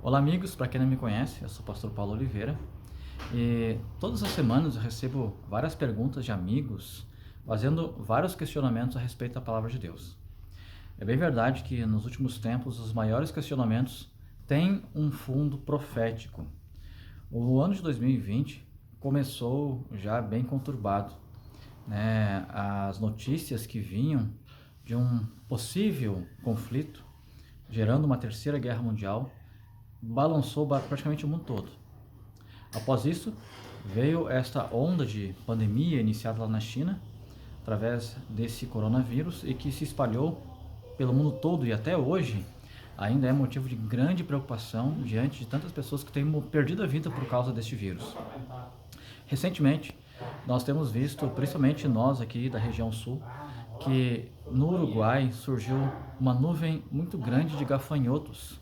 Olá amigos, para quem não me conhece, eu sou o pastor Paulo Oliveira e todas as semanas eu recebo várias perguntas de amigos fazendo vários questionamentos a respeito da palavra de Deus. É bem verdade que nos últimos tempos os maiores questionamentos têm um fundo profético. O ano de 2020 começou já bem conturbado, né? As notícias que vinham de um possível conflito gerando uma terceira guerra mundial balançou praticamente o mundo todo. Após isso, veio esta onda de pandemia iniciada lá na China, através desse coronavírus e que se espalhou pelo mundo todo e até hoje ainda é motivo de grande preocupação diante de tantas pessoas que têm perdido a vida por causa deste vírus. Recentemente, nós temos visto, principalmente nós aqui da região sul, que no Uruguai surgiu uma nuvem muito grande de gafanhotos.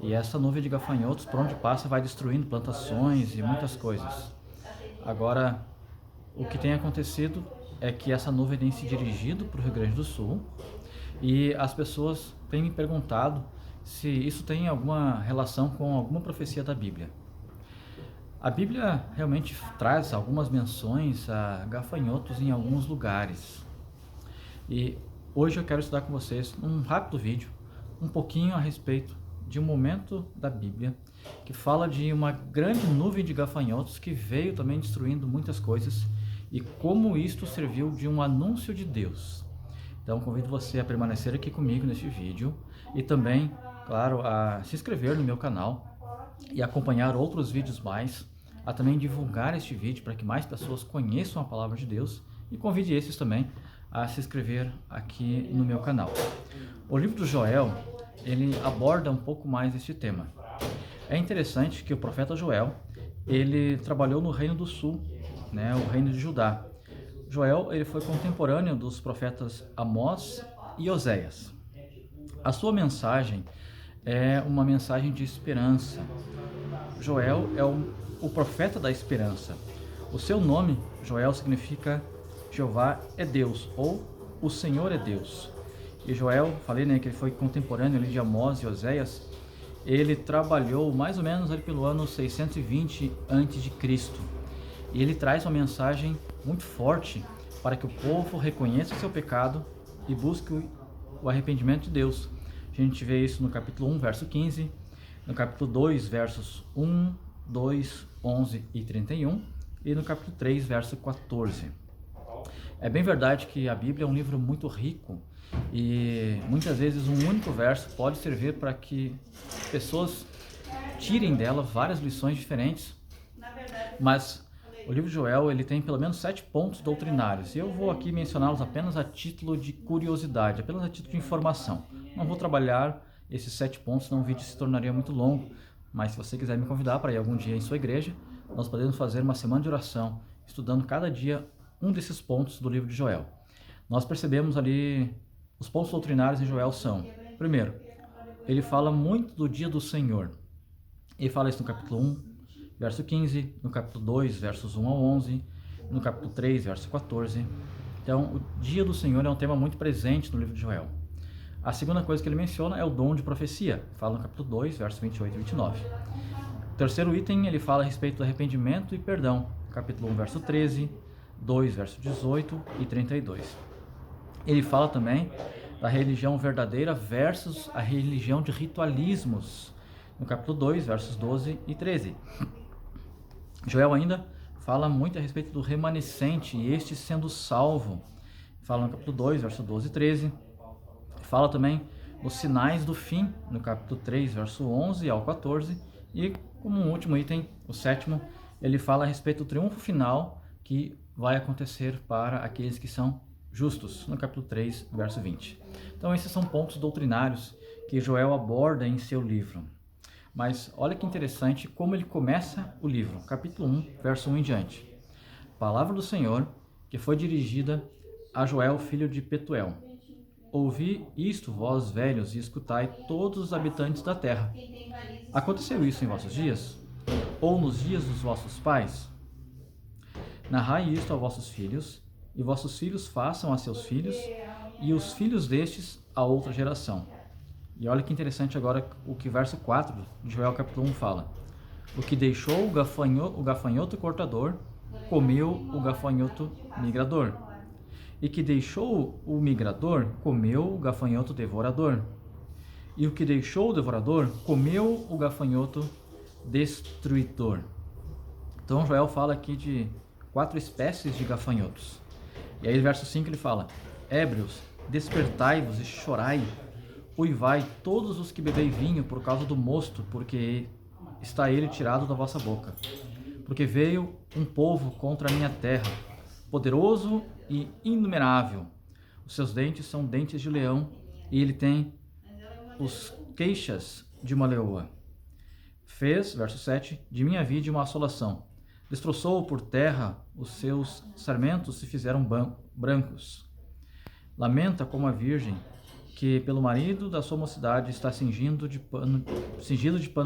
E essa nuvem de gafanhotos, por onde passa, vai destruindo plantações e muitas coisas. Agora, o que tem acontecido é que essa nuvem tem se dirigido para o Rio Grande do Sul e as pessoas têm me perguntado se isso tem alguma relação com alguma profecia da Bíblia. A Bíblia realmente traz algumas menções a gafanhotos em alguns lugares. E hoje eu quero estudar com vocês, num rápido vídeo, um pouquinho a respeito de um momento da Bíblia que fala de uma grande nuvem de gafanhotos que veio também destruindo muitas coisas e como isto serviu de um anúncio de Deus. Então convido você a permanecer aqui comigo neste vídeo e também, claro, a se inscrever no meu canal e acompanhar outros vídeos mais, a também divulgar este vídeo para que mais pessoas conheçam a palavra de Deus e convide esses também a se inscrever aqui no meu canal. O livro do Joel, ele aborda um pouco mais este tema. É interessante que o profeta Joel, ele trabalhou no Reino do Sul, né, o Reino de Judá. Joel, ele foi contemporâneo dos profetas Amós e Oséias. A sua mensagem é uma mensagem de esperança. Joel é o profeta da esperança. O seu nome, Joel, significa Jeová é Deus, ou o Senhor é Deus. E Joel, falei, né, que ele foi contemporâneo ali de Amós e Oséias. Ele trabalhou mais ou menos ali pelo ano 620 a.C. E ele traz uma mensagem muito forte para que o povo reconheça o seu pecado e busque o arrependimento de Deus. A gente vê isso no capítulo 1, verso 15, no capítulo 2, versos 1, 2, 11 e 31, e no capítulo 3, verso 14. É bem verdade que a Bíblia é um livro muito rico e muitas vezes um único verso pode servir para que pessoas tirem dela várias lições diferentes, mas o livro de Joel, ele tem pelo menos 7 pontos doutrinários e eu vou aqui mencioná-los apenas a título de curiosidade, apenas a título de informação. Não vou trabalhar esses 7 pontos, senão o vídeo se tornaria muito longo, mas se você quiser me convidar para ir algum dia em sua igreja, nós podemos fazer uma semana de oração, estudando cada dia um desses pontos do livro de Joel. Nós percebemos ali, os pontos doutrinários em Joel são, primeiro, ele fala muito do dia do Senhor. Ele fala isso no capítulo 1, verso 15, no capítulo 2, versos 1 ao 11, no capítulo 3, verso 14. Então, o dia do Senhor é um tema muito presente no livro de Joel. A segunda coisa que ele menciona é o dom de profecia. Fala no capítulo 2, versos 28 e 29. O terceiro item, ele fala a respeito do arrependimento e perdão. Capítulo 1, verso 13, 2, verso 18 e 32. Ele fala também da religião verdadeira versus a religião de ritualismos. No capítulo 2, versos 12 e 13. Joel ainda fala muito a respeito do remanescente e este sendo salvo. Fala no capítulo 2, verso 12 e 13. Fala também os sinais do fim, no capítulo 3, verso 11 ao 14. E como um último item, o sétimo, ele fala a respeito do triunfo final que vai acontecer para aqueles que são justos, no capítulo 3, verso 20. Então esses são pontos doutrinários que Joel aborda em seu livro. Mas olha que interessante como ele começa o livro, capítulo 1, verso 1 em diante. Palavra do Senhor, que foi dirigida a Joel, filho de Petuel. Ouvi isto, vós velhos, e escutai todos os habitantes da terra. Aconteceu isso em vossos dias? Ou nos dias dos vossos pais? Narrai isto a vossos filhos, e vossos filhos façam a seus filhos, e os filhos destes a outra geração. E olha que interessante agora o que verso 4 de Joel capítulo 1 fala. O que deixou o gafanhoto cortador, comeu o gafanhoto migrador. E que deixou o migrador, comeu o gafanhoto devorador. E o que deixou o devorador, comeu o gafanhoto destruidor. Então Joel fala aqui de 4 espécies de gafanhotos. E aí, verso 5 ele fala: ébrios, despertai-vos e chorai, uivai todos os que bebei vinho por causa do mosto, porque está ele tirado da vossa boca. Porque veio um povo contra a minha terra, poderoso e inumerável. Os seus dentes são dentes de leão, e ele tem os queixas de uma leoa. Fez, verso 7, de minha vide uma assolação. Destroçou por terra, os seus sarmentos se fizeram brancos. Lamenta como a virgem, que pelo marido da sua mocidade está cingido de pano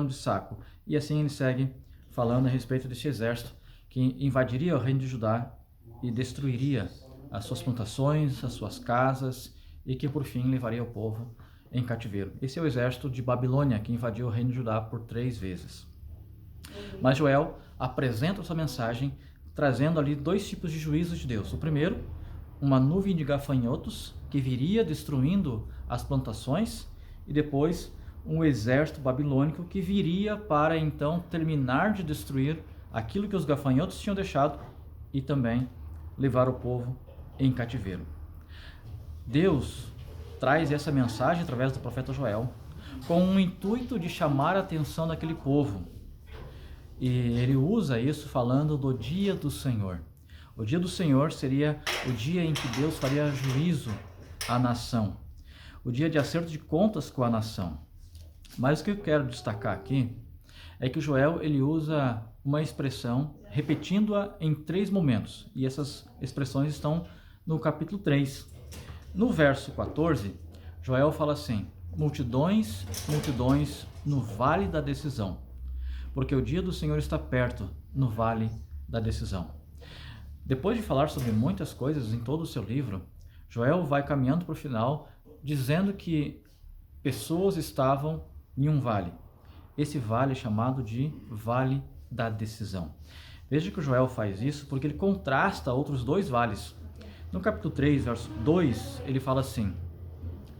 de saco. E assim ele segue falando a respeito deste exército que invadiria o reino de Judá e destruiria as suas plantações, as suas casas, e que por fim levaria o povo em cativeiro. Esse é o exército de Babilônia que invadiu o reino de Judá por 3 vezes. Mas Joel apresenta sua mensagem trazendo ali 2 tipos de juízos de Deus. O primeiro, uma nuvem de gafanhotos que viria destruindo as plantações, e depois um exército babilônico que viria para então terminar de destruir aquilo que os gafanhotos tinham deixado e também levar o povo em cativeiro. Deus traz essa mensagem através do profeta Joel com o intuito de chamar a atenção daquele povo. E ele usa isso falando do dia do Senhor. O dia do Senhor seria o dia em que Deus faria juízo à nação. O dia de acerto de contas com a nação. Mas o que eu quero destacar aqui é que o Joel ele usa uma expressão repetindo-a em 3 momentos. E essas expressões estão no capítulo 3. No verso 14, Joel fala assim: multidões, multidões no vale da decisão, porque o dia do Senhor está perto no vale da decisão. Depois de falar sobre muitas coisas em todo o seu livro, Joel vai caminhando para o final, dizendo que pessoas estavam em um vale. Esse vale é chamado de Vale da Decisão. Veja que o Joel faz isso porque ele contrasta outros 2 vales. No capítulo 3, verso 2, ele fala assim: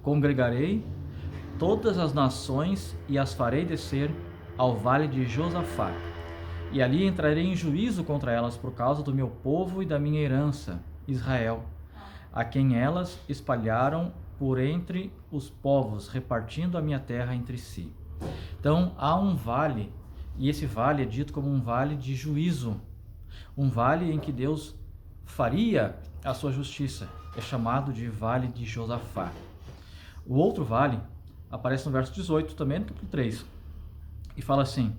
congregarei todas as nações e as farei descer ao vale de Josafá, e ali entrarei em juízo contra elas por causa do meu povo e da minha herança, Israel, a quem elas espalharam por entre os povos, repartindo a minha terra entre si. Então, há um vale, e esse vale é dito como um vale de juízo, um vale em que Deus faria a sua justiça, é chamado de Vale de Josafá. O outro vale aparece no verso 18, também no capítulo 3, e fala assim: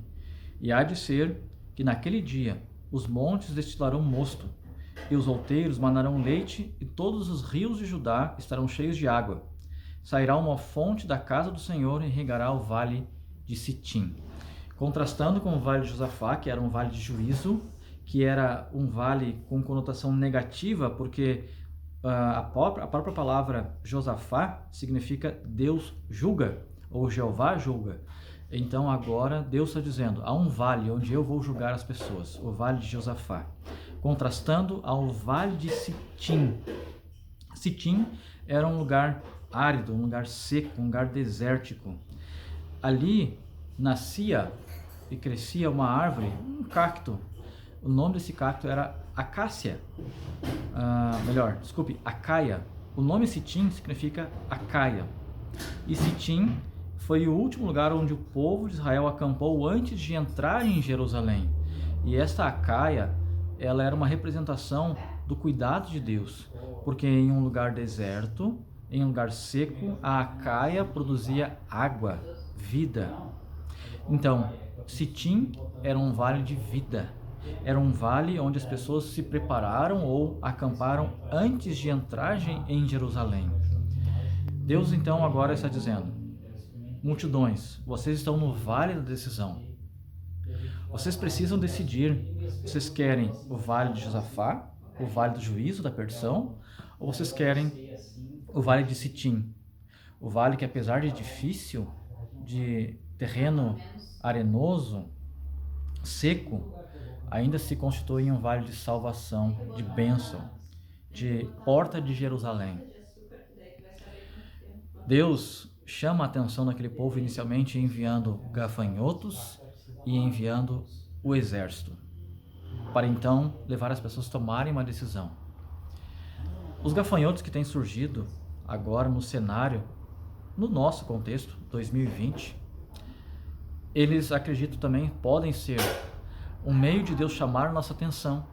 e há de ser que naquele dia os montes destilarão mosto, e os outeiros manarão leite, e todos os rios de Judá estarão cheios de água. Sairá uma fonte da casa do Senhor e regará o vale de Sitim. Contrastando com o vale de Josafá, que era um vale de juízo, que era um vale com conotação negativa, porque a própria palavra Josafá significa Deus julga, ou Jeová julga. Então agora Deus está dizendo: há um vale onde eu vou julgar as pessoas, o vale de Josafá, contrastando ao vale de Sitim. Sitim era um lugar árido, um lugar seco, um lugar desértico. Ali nascia e crescia uma árvore, um cacto. O nome desse cacto era acácia. Acaia. O nome Sitim significa Acaia. E Sitim foi o último lugar onde o povo de Israel acampou antes de entrar em Jerusalém. E esta Acaia, ela era uma representação do cuidado de Deus, porque em um lugar deserto, em um lugar seco, a Acaia produzia água, vida. Então, Sitim era um vale de vida. Era um vale onde as pessoas se prepararam ou acamparam antes de entrar em Jerusalém. Deus então agora está dizendo: multidões, vocês estão no vale da decisão. Vocês precisam decidir. Vocês querem o vale de Josafá, o vale do juízo, da perdição, ou vocês querem o vale de Sitim, O vale que, apesar de difícil, de terreno arenoso, seco, ainda se constitui em um vale de salvação, de bênção, de porta de Jerusalém. Deus chama a atenção daquele povo inicialmente enviando gafanhotos e enviando o exército, para então levar as pessoas a tomarem uma decisão. Os gafanhotos que têm surgido agora no cenário, no nosso contexto, 2020, eles, acredito também, podem ser um meio de Deus chamar nossa atenção.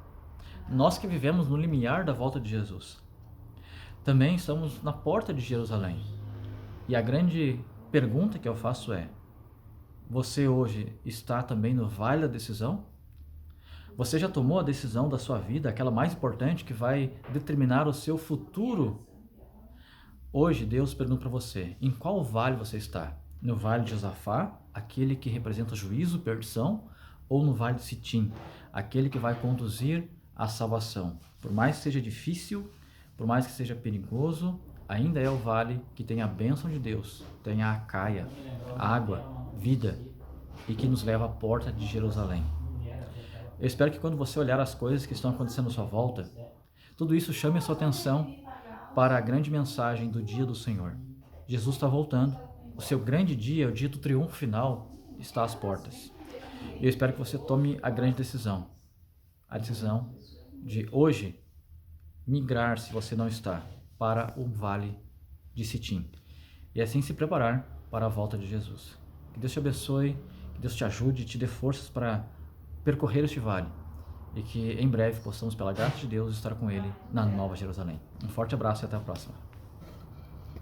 Nós que vivemos no limiar da volta de Jesus, também estamos na porta de Jerusalém. E a grande pergunta que eu faço é: você hoje está também no vale da decisão? Você já tomou a decisão da sua vida, aquela mais importante que vai determinar o seu futuro? Hoje Deus pergunta para você: em qual vale você está? No vale de Josafá, aquele que representa juízo, perdição, ou no vale de Sitim, aquele que vai conduzir à salvação? Por mais que seja difícil, por mais que seja perigoso, ainda é o vale que tem a bênção de Deus, tem a Acaia, água, vida, e que nos leva à porta de Jerusalém. Eu espero que quando você olhar as coisas que estão acontecendo à sua volta, tudo isso chame a sua atenção para a grande mensagem do dia do Senhor. Jesus está voltando. O seu grande dia, o dia do triunfo final, está às portas. Eu espero que você tome a grande decisão. A decisão de hoje migrar, se você não está, para o vale de Sitim. E assim se preparar para a volta de Jesus. Que Deus te abençoe, que Deus te ajude, te dê forças para percorrer este vale. E que em breve possamos, pela graça de Deus, estar com Ele na Nova Jerusalém. Um forte abraço e até a próxima.